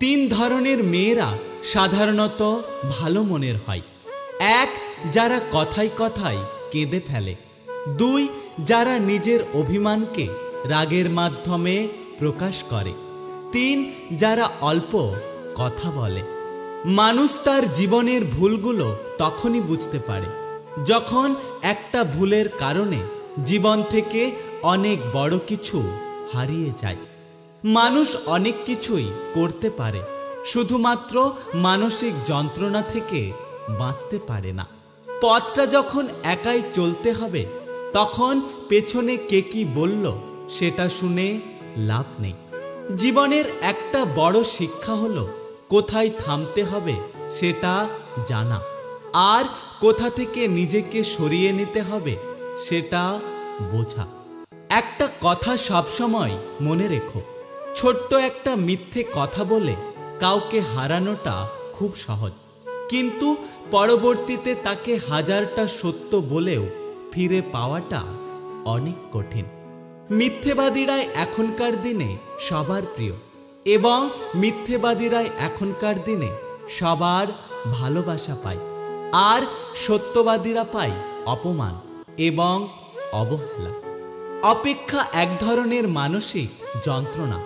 তিন ধরনের মেয়েরা সাধারণত ভালো মনের হয়। এক, যারা কথায় কথায় কেঁদে ফেলে। দুই, যারা নিজের অভিমানকে রাগের মাধ্যমে প্রকাশ করে। তিন, যারা অল্প কথা বলে। মানুষ তার জীবনের ভুলগুলো তখনই বুঝতে পারে যখন একটা ভুলের কারণে জীবন থেকে অনেক বড় কিছু হারিয়ে যায়। মানুষ অনেক কিছুই করতে পারে, শুধুমাত্র মানসিক যন্ত্রণা থেকে বাঁচতে পারে না। পথটা যখন একাই চলতে হবে, তখন পেছনে কে কি বলল সেটা শুনে লাভ নেই। জীবনের একটা বড় শিক্ষা হলো কোথায় থামতে হবে সেটা জানা, আর কোথা থেকে নিজেকে সরিয়ে নিতে হবে সেটা বোঝা। একটা কথা সবসময় মনে রেখো, ছোট্ট একটা মিথ্যে কথা বলে কাউকে হারানোটা খুব সহজ, কিন্তু পরবর্তীতে তাকে হাজারটা সত্য বলেও ফিরে পাওয়াটা অনেক কঠিন। মিথ্যেবাদীরাই এখনকার দিনে সবার প্রিয়, এবং মিথ্যেবাদীরাই এখনকার দিনে সবার ভালোবাসা পায়, আর সত্যবাদীরা পায় অপমান এবং অবহেলা। অপেক্ষা এক ধরনের মানসিক যন্ত্রণা,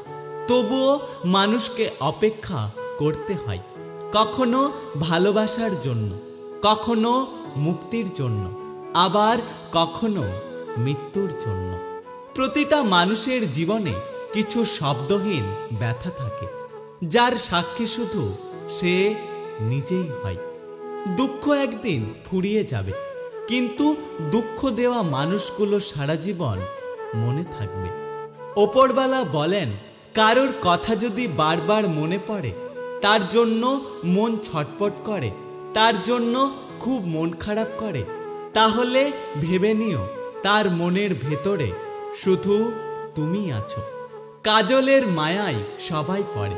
তবুও মানুষকে অপেক্ষা করতে হয়, কখনো ভালোবাসার জন্য, কখনো মুক্তির জন্য, আবার কখনো মৃত্যুর জন্য। প্রতিটা মানুষের জীবনে কিছু শব্দহীন ব্যথা থাকে, যার সাক্ষী শুধু সে নিজেই হয়। দুঃখ একদিন ফুরিয়ে যাবে, কিন্তু দুঃখ দেওয়া মানুষগুলো সারা জীবন মনে থাকবে। ওপরওয়ালা বলেন, কারোর কথা যদি বারবার মনে পড়ে, তার জন্য মন ছটপট করে, তার জন্য খুব মন খারাপ করে, তাহলে ভেবে নিও তার মনের ভেতরে শুধু তুমি আছো। কাজলের মায়ায় সবাই পড়ে,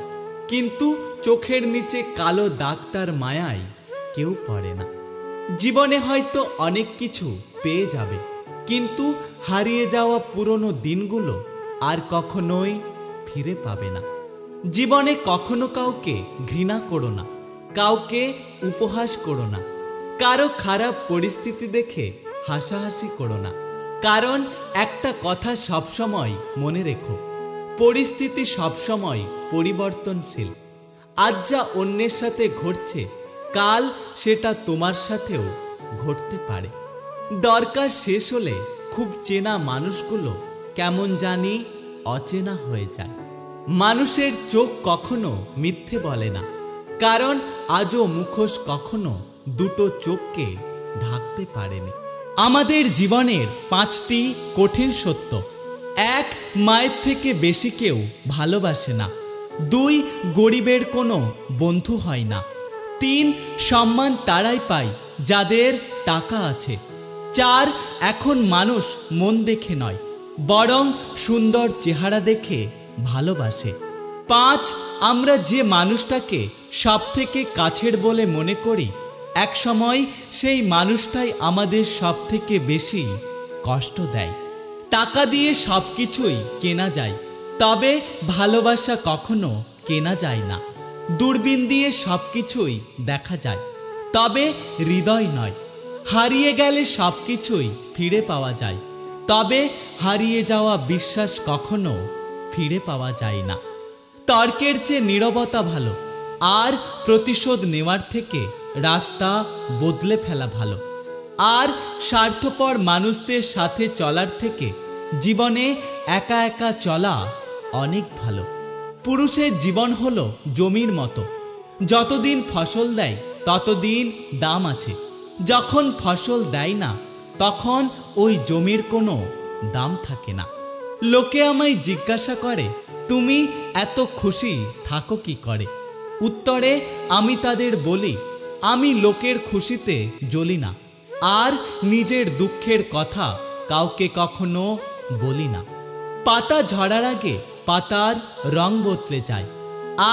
কিন্তু চোখের নিচে কালো দাগটার মায়ায় কেউ পড়ে না। জীবনে হয়তো অনেক কিছু পেয়ে যাবে, কিন্তু হারিয়ে যাওয়া পুরনো দিনগুলো আর কখনোই ফিরে পাবে না। জীবনে কখনো কাউকে ঘৃণা করো না, কাউকে উপহাস করো না, কারো খারাপ পরিস্থিতি দেখে হাসাহাসি করো না, কারণ একটা কথা সবসময় মনে রেখো, পরিস্থিতি সবসময় পরিবর্তনশীল। আজ যা অন্যের সাথে ঘটছে, কাল সেটা তোমার সাথেও ঘটতে পারে। দরকার শেষ হলে খুব চেনা মানুষগুলো কেমন জানি অচেনা হয়ে যায়। মানুষের চোখ কখনো মিথ্যে বলে না, কারণ আজও মুখোশ কখনো দুটো চোখকে ঢাকতে পারেনি। আমাদের জীবনের 5টি কঠিন সত্য: 1, মায়ের থেকে বেশি কেউ ভালোবাসে না। 2, গরিবের কোনো বন্ধু হয় না। 3, সম্মান তারাই পায় যাদের টাকা আছে। 4, এখন মানুষ মন দেখে নয়, বরং সুন্দর চেহারা দেখে ভালোবাসে। 5, আমরা যে মানুষটাকে সবথেকে কাছের বলে মনে করি, একসময় সেই মানুষটাই আমাদের সবথেকে বেশি কষ্ট দেয়। টাকা দিয়ে সব কিছুই কেনা যায়, তবে ভালোবাসা কখনো কেনা যায় না। দূরবীন দিয়ে সব কিছুই দেখা যায়, তবে হৃদয় নয়। হারিয়ে গেলে সব কিছুই ফিরে পাওয়া যায়, তবে হারিয়ে যাওয়া বিশ্বাস কখনো ফিরে পাওয়া যায় না। তর্কের চেয়ে নীরবতা ভালো, আর প্রতিশোধ নেওয়ার থেকে রাস্তা বদলে ফেলা ভালো। আর স্বার্থপর মানুষদের সাথে চলার থেকে জীবনে একা একা চলা অনেক ভালো। পুরুষের জীবন হলো জমির মতো, যতদিন ফসল দেয় ততদিন দাম আছে, যখন ফসল দেয় না তখন ওই জমির কোনো দাম থাকে না। লোকে আমায় জিজ্ঞাসা করে, তুমি এত খুশি থাকো কি করে? উত্তরে আমি তাদের বলি, আমি লোকের খুশিতে জ্বলি না, আর নিজের দুঃখের কথা কাউকে কখনো বলি না। পাতা ঝরার আগে পাতার রং বদলে যায়,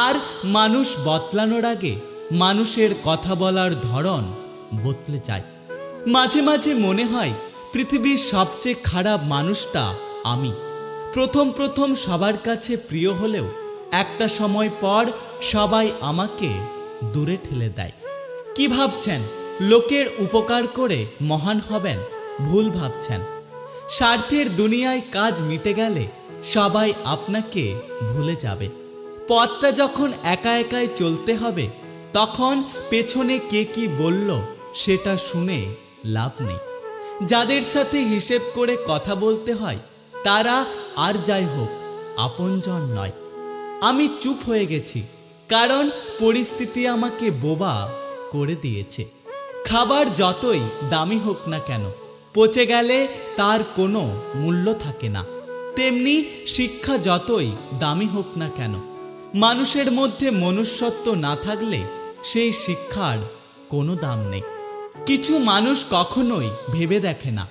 আর মানুষ বদলানোর আগে মানুষের কথা বলার ধরন বদলে যায়। মাঝে মাঝে মনে হয় পৃথিবীর সবচেয়ে খারাপ মানুষটা আমি। প্রথম সবার কাছে প্রিয় হলেও একটা সময় পর সবাই আমাকে দূরে ঠেলে দেয়। কি ভাবছেন লোকের উপকার করে মহান হবেন? ভুল ভাবছেন। স্বার্থের দুনিয়ায় কাজ মিটে গেলে সবাই আপনাকে ভুলে যাবে। পথটা যখন একা একাই চলতে হবে, তখন পেছনে কে কি বলল সেটা শুনে লাভ নেই। যাদের সাথে হিসেব করে কথা বলতে হয় তারা আর যাই হোক আপনজন নয়। আমি চুপ হয়ে গেছি, কারণ পরিস্থিতি আমাকে বোবা করে দিয়েছে। খাবার যতই দামি হোক না কেন, পচে গেলে তার কোনো মূল্য থাকে না। তেমনি শিক্ষা যতই দামি হোক না কেন, মানুষের মধ্যে মনুষ্যত্ব না থাকলে সেই শিক্ষার কোনো দাম নেই। কিছু মানুষ কখনোই ভেবে দেখে না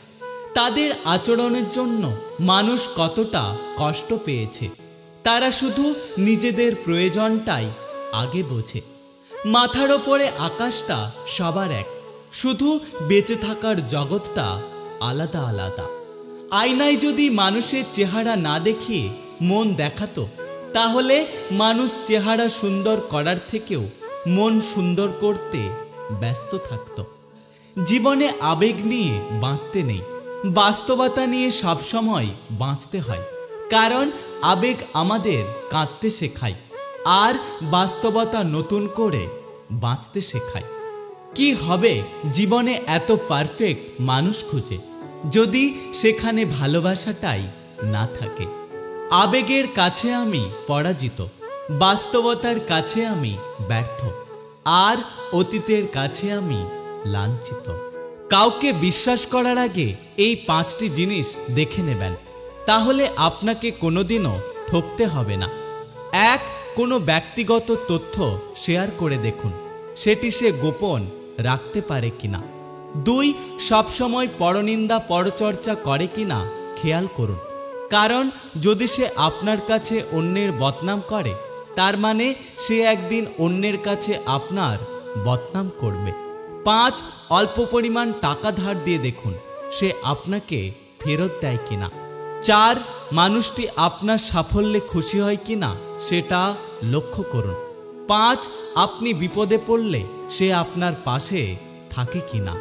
তাদের আচরণের জন্য মানুষ কতটা কষ্ট পেয়েছে। তারা শুধু নিজেদের প্রয়োজনটাই আগে বোঝে। মাথার ওপরে আকাশটা সবার এক, শুধু বেঁচে থাকার জগৎটা আলাদা আলাদা। আয়নায় যদি মানুষের চেহারা না দেখিয়ে মন দেখাতো, তাহলে মানুষ চেহারা সুন্দর করার থেকেও মন সুন্দর করতে ব্যস্ত থাকত। জীবনে আবেগ নিয়ে বাঁচতে নেই, বাস্তবতা নিয়ে সবসময় বাঁচতে হয়। কারণ আবেগ আমাদের কাঁদতে শেখায়, আর বাস্তবতা নতুন করে বাঁচতে শেখায়। কি হবে জীবনে এত পারফেক্ট মানুষ খুঁজে, যদি সেখানে ভালোবাসাটাই না থাকে? আবেগের কাছে আমি পরাজিত, বাস্তবতার কাছে আমি ব্যর্থ, আর অতীতের কাছে আমি লাঞ্ছিত। কাউকে বিশ্বাস করার আগে এই 5টি জিনিস দেখে নেবেন, তাহলে আপনাকে কোনোদিনও ঠকতে হবে না। 1. কোনো ব্যক্তিগত তথ্য শেয়ার করে দেখুন সেটি সে গোপন রাখতে পারে কিনা। 2. সবসময় পরনিন্দা পরচর্চা করে কিনা খেয়াল করুন, কারণ যদি সে আপনার কাছে অন্যের বদনাম করে, তার মানে সে একদিন অন্যের কাছে আপনার বদনাম করবে। 5. অল্প পরিমাণ টাকা ধার দিয়ে দেখুন সে আপনাকে ফেরত দেয় কিনা। 4. মানুষটি আপনার সাফল্যে খুশি হয় কিনা সেটা লক্ষ্য করুন। 5. আপনি বিপদে পড়লে সে আপনার পাশে থাকে কিনা।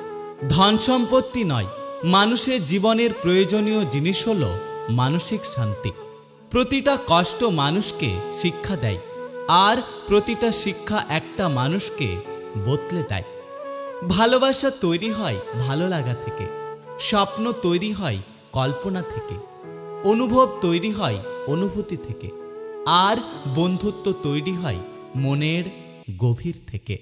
ধন সম্পত্তি নয়, মানুষের জীবনের প্রয়োজনীয় জিনিস হলো মানসিক শান্তি। প্রতিটা কষ্ট মানুষকে শিক্ষা দেয়, আর প্রতিটা শিক্ষা একটা মানুষকে বদলে দেয়। ভালোবাসা তৈরি হয় ভালো লাগা থেকে, স্বপ্ন তৈরি হয় কল্পনা থেকে, অনুভব তৈরি হয় অনুভূতি থেকে, আর বন্ধুত্ব তৈরি হয় মনের গভীর থেকে।